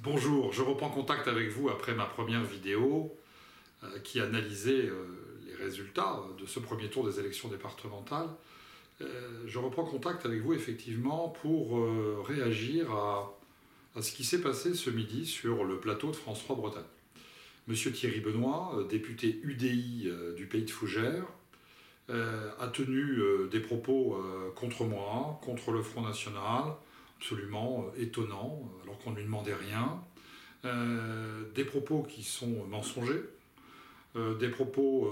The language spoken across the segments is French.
Bonjour, je reprends contact avec vous après ma première vidéo qui analysait les résultats de ce premier tour des élections départementales. Je reprends contact avec vous effectivement pour réagir à ce qui s'est passé ce midi sur le plateau de France 3 Bretagne. Monsieur Thierry Benoît, député UDI du pays de Fougères, a tenu des propos contre moi, contre le Front National, absolument étonnants, alors qu'on ne lui demandait rien. Des propos qui sont mensongers, des propos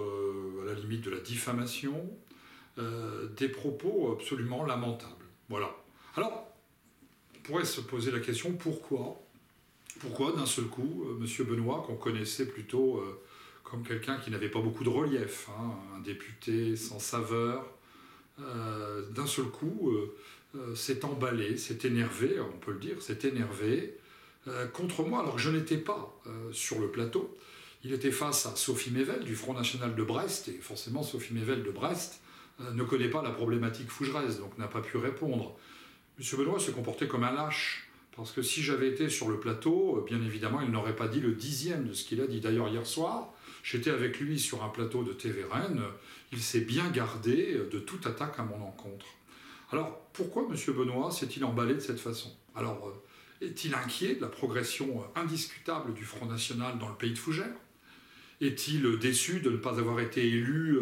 à la limite de la diffamation, des propos absolument lamentables. Voilà. Alors, on pourrait se poser la question, pourquoi d'un seul coup, M. Benoît, qu'on connaissait plutôt comme quelqu'un qui n'avait pas beaucoup de relief, un député sans saveur, d'un seul coup s'est emballé, s'est énervé, on peut le dire, s'est énervé contre moi, alors que je n'étais pas sur le plateau. Il était face à Sophie Mével du Front National de Brest, et forcément Sophie Mével de Brest ne connaît pas la problématique fougeresse, donc n'a pas pu répondre. M. Benoît se comportait comme un lâche, parce que si j'avais été sur le plateau, bien évidemment, il n'aurait pas dit le 10e de ce qu'il a dit. D'ailleurs, hier soir, j'étais avec lui sur un plateau de TV Rennes, il s'est bien gardé de toute attaque à mon encontre. Alors, pourquoi M. Benoît s'est-il emballé de cette façon? Alors, est-il inquiet de la progression indiscutable du Front National dans le pays de Fougères? Est-il déçu de ne pas avoir été élu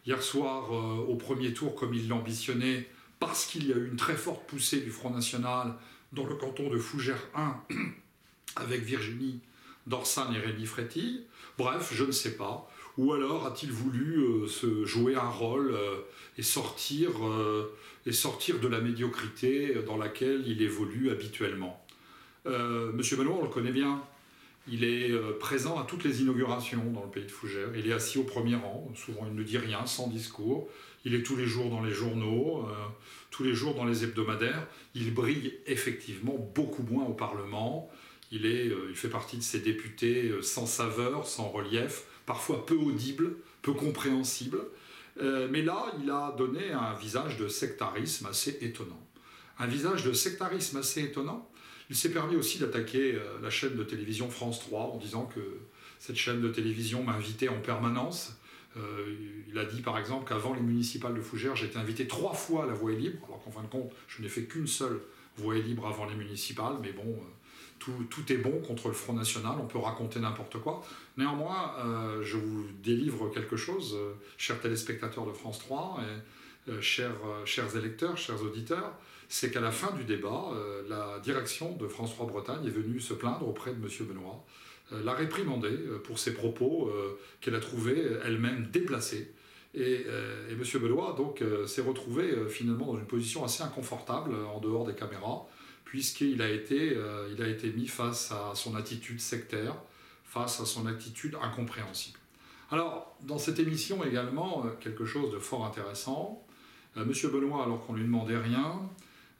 hier soir au premier tour comme il l'ambitionnait, parce qu'il y a eu une très forte poussée du Front National dans le canton de Fougères 1, avec Virginie Dorsan et Rémi Frétille? Bref, je ne sais pas. Ou alors a-t-il voulu se jouer un rôle et sortir de la médiocrité dans laquelle il évolue habituellement? Monsieur Benoît, on le connaît bien. Il est présent à toutes les inaugurations dans le pays de Fougères. Il est assis au premier rang. Souvent, il ne dit rien, sans discours. Il est tous les jours dans les journaux, tous les jours dans les hebdomadaires. Il brille effectivement beaucoup moins au Parlement. Il fait partie de ces députés sans saveur, sans relief, parfois peu audibles, peu compréhensibles. Mais là, il a donné un visage de sectarisme assez étonnant. Un visage de sectarisme assez étonnant. Il s'est permis aussi d'attaquer la chaîne de télévision France 3 en disant que cette chaîne de télévision m'invitait en permanence. Il a dit par exemple qu'avant les municipales de Fougères, j'étais invité 3 fois à la Voix est libre, alors qu'en fin de compte, je n'ai fait qu'une seule Voix est libre avant les municipales, mais bon, tout est bon contre le Front National, on peut raconter n'importe quoi. Néanmoins, je vous délivre quelque chose, chers téléspectateurs de France 3, et chers électeurs, chers auditeurs, c'est qu'à la fin du débat, la direction de France 3 Bretagne est venue se plaindre auprès de M. Benoît, l'a réprimandé pour ses propos qu'elle a trouvés elle-même déplacés. Et M. Benoît donc s'est retrouvé finalement dans une position assez inconfortable en dehors des caméras, puisqu'il a été mis face à son attitude sectaire, face à son attitude incompréhensible. Alors, dans cette émission également, quelque chose de fort intéressant, M. Benoît, alors qu'on ne lui demandait rien,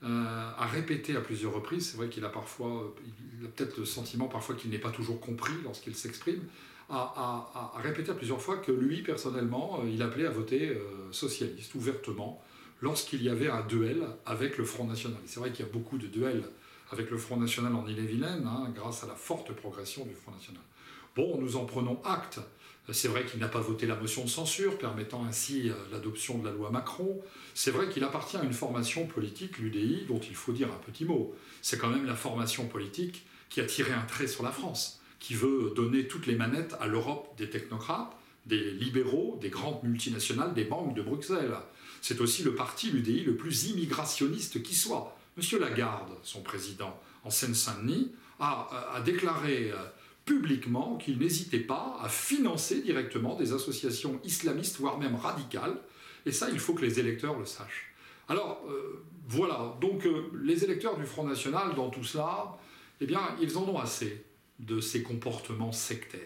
a répété à plusieurs reprises, c'est vrai qu'il a peut-être le sentiment parfois qu'il n'est pas toujours compris lorsqu'il s'exprime, a répété à plusieurs fois que lui, personnellement, il appelait à voter socialiste, ouvertement, lorsqu'il y avait un duel avec le Front National. C'est vrai qu'il y a beaucoup de duels avec le Front National en Ille-et-Vilaine, grâce à la forte progression du Front National. Bon, nous en prenons acte. C'est vrai qu'il n'a pas voté la motion de censure, permettant ainsi l'adoption de la loi Macron. C'est vrai qu'il appartient à une formation politique, l'UDI, dont il faut dire un petit mot. C'est quand même la formation politique qui a tiré un trait sur la France, qui veut donner toutes les manettes à l'Europe des technocrates, des libéraux, des grandes multinationales, des banques de Bruxelles. C'est aussi le parti, l'UDI, le plus immigrationniste qui soit. Monsieur Lagarde, son président, en Seine-Saint-Denis, a déclaré publiquement qu'il n'hésitait pas à financer directement des associations islamistes, voire même radicales. Et ça, il faut que les électeurs le sachent. Alors, voilà. Donc, les électeurs du Front National, dans tout cela, eh bien, ils en ont assez de ces comportements sectaires.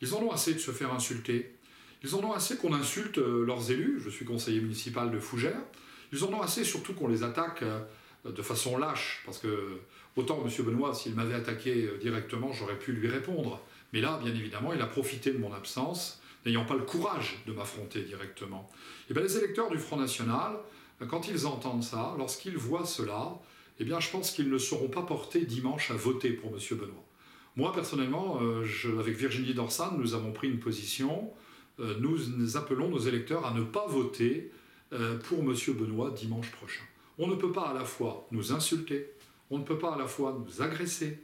Ils en ont assez de se faire insulter. Ils en ont assez qu'on insulte leurs élus. Je suis conseiller municipal de Fougères. Ils en ont assez surtout qu'on les attaque de façon lâche, parce que autant M. Benoît, s'il m'avait attaqué directement, j'aurais pu lui répondre. Mais là, bien évidemment, il a profité de mon absence, n'ayant pas le courage de m'affronter directement. Et bien, les électeurs du Front National, quand ils entendent ça, lorsqu'ils voient cela, eh bien je pense qu'ils ne seront pas portés dimanche à voter pour M. Benoît. Moi, personnellement, avec Virginie Dorsan, nous avons pris une position. Nous appelons nos électeurs à ne pas voter pour M. Benoît dimanche prochain. On ne peut pas à la fois nous insulter, on ne peut pas à la fois nous agresser,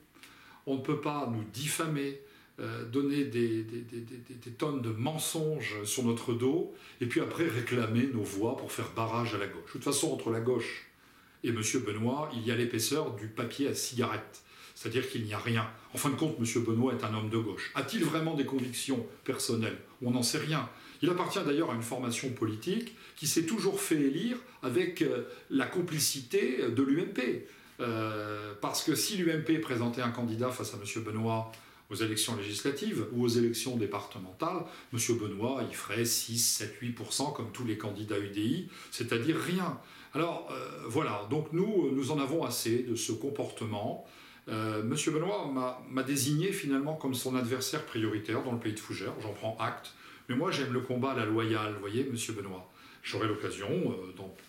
on ne peut pas nous diffamer, donner des tonnes de mensonges sur notre dos, et puis après réclamer nos voix pour faire barrage à la gauche. De toute façon, entre la gauche et M. Benoît, il y a l'épaisseur du papier à cigarette. C'est-à-dire qu'il n'y a rien. En fin de compte, M. Benoît est un homme de gauche. A-t-il vraiment des convictions personnelles? On n'en sait rien. Il appartient d'ailleurs à une formation politique qui s'est toujours fait élire avec la complicité de l'UMP. Parce que si l'UMP présentait un candidat face à M. Benoît aux élections législatives ou aux élections départementales, M. Benoît, il ferait 6, 7, 8% comme tous les candidats UDI, c'est-à-dire rien. Alors voilà, donc nous en avons assez de ce comportement. M. Benoît m'a désigné finalement comme son adversaire prioritaire dans le pays de Fougères, j'en prends acte. Mais moi j'aime le combat à la loyale, vous voyez, M. Benoît. J'aurai l'occasion,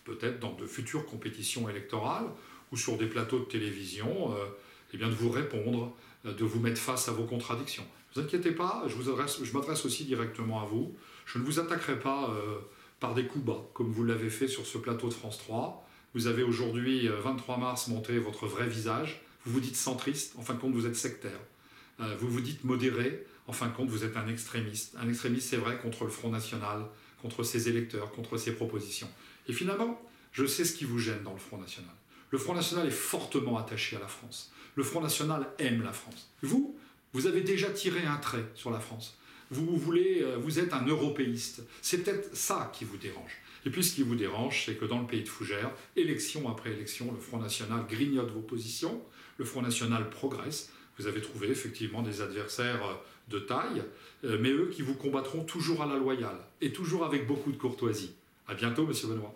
peut-être dans de futures compétitions électorales ou sur des plateaux de télévision, eh bien de vous répondre, de vous mettre face à vos contradictions. Ne vous inquiétez pas, je m'adresse aussi directement à vous. Je ne vous attaquerai pas par des coups bas, comme vous l'avez fait sur ce plateau de France 3. Vous avez aujourd'hui, 23 mars, montré votre vrai visage. Vous vous dites centriste, en fin de compte vous êtes sectaire. Vous vous dites modéré, en fin de compte vous êtes un extrémiste. Un extrémiste, c'est vrai, contre le Front National, contre ses électeurs, contre ses propositions. Et finalement, je sais ce qui vous gêne dans le Front National. Le Front National est fortement attaché à la France. Le Front National aime la France. Vous avez déjà tiré un trait sur la France. Vous êtes un européiste. C'est peut-être ça qui vous dérange. Et puis ce qui vous dérange, c'est que dans le pays de Fougères, élection après élection, le Front National grignote vos positions, le Front National progresse. Vous avez trouvé effectivement des adversaires de taille, mais eux qui vous combattront toujours à la loyale et toujours avec beaucoup de courtoisie. À bientôt, M. Benoît.